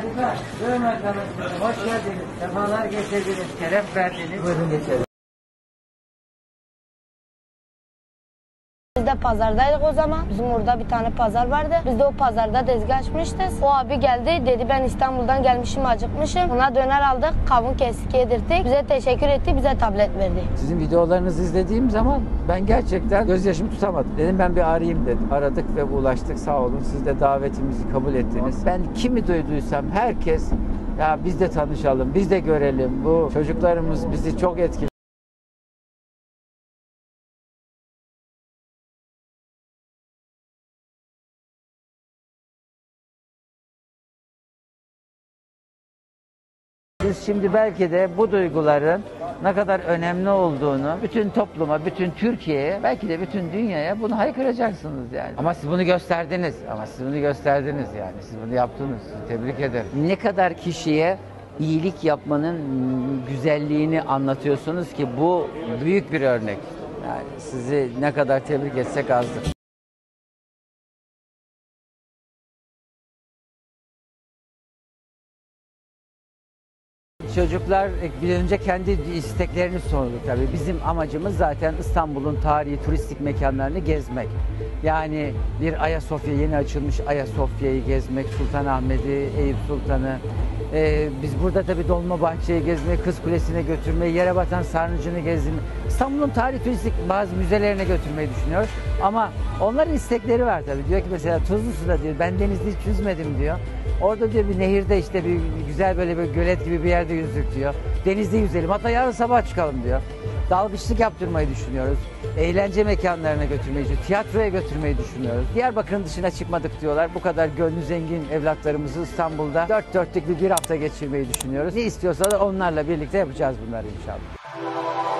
Çocuklar, buyurun bakalım. Hoş geldiniz. Sefalar getirdiniz, şeref verdiniz. Buyurun geçelim. Biz de pazardaydık o zaman. Bizim orada bir tane pazar vardı. Biz de o pazarda tezgah açmıştık. O abi geldi, dedi ben İstanbul'dan gelmişim, acıkmışım. Ona döner aldık, kavun kestik, yedirdik. Bize teşekkür etti, bize tablet verdi. Sizin videolarınızı izlediğim zaman ben gerçekten gözyaşımı tutamadım. Dedim ben bir arayayım dedim. Aradık ve ulaştık, sağ olun. Siz de davetimizi kabul ettiniz. Ben kimi duyduysam herkes ya biz de tanışalım, biz de görelim. Bu çocuklarımız bizi çok etkiledi. Siz şimdi belki de bu duyguların ne kadar önemli olduğunu bütün topluma, bütün Türkiye'ye, belki de bütün dünyaya bunu haykıracaksınız yani. Ama siz bunu gösterdiniz. Yani. Siz bunu yaptınız. Sizi tebrik ederim. Ne kadar kişiye iyilik yapmanın güzelliğini anlatıyorsunuz ki bu büyük bir örnek. Yani sizi ne kadar tebrik etsek azdır. Çocuklar bir önce kendi isteklerini sordu tabii. Bizim amacımız zaten İstanbul'un tarihi turistik mekanlarını gezmek. Yani bir Ayasofya, yeni açılmış Ayasofya'yı gezmek, Sultanahmet'i, Eyüp Sultan'ı. Biz burada tabii Dolmabahçe'yi gezmeyi, Kız Kulesi'ne götürmeyi, Yerebatan Sarnıcı'nı gezmeyi, İstanbul'un tarihi turistik bazı müzelerine götürmeyi düşünüyoruz. Ama onların istekleri var tabii. Diyor ki mesela Tuzlusu'da diyor, ben denizde hiç yüzmedim diyor. Orada diyor bir nehirde işte bir güzel böyle bir gölet gibi bir yerde yüzdük diyor. Denizde yüzelim. Hatta yarın sabah çıkalım diyor. Dalgıçlık yaptırmayı düşünüyoruz. Eğlence mekanlarına götürmeyi düşünüyoruz. Tiyatroya götürmeyi düşünüyoruz. Diyarbakır'ın dışına çıkmadık diyorlar. Bu kadar gönlü zengin evlatlarımızı İstanbul'da dört dörtlük bir hafta geçirmeyi düşünüyoruz. Ne istiyorsalar onlarla birlikte yapacağız bunları inşallah.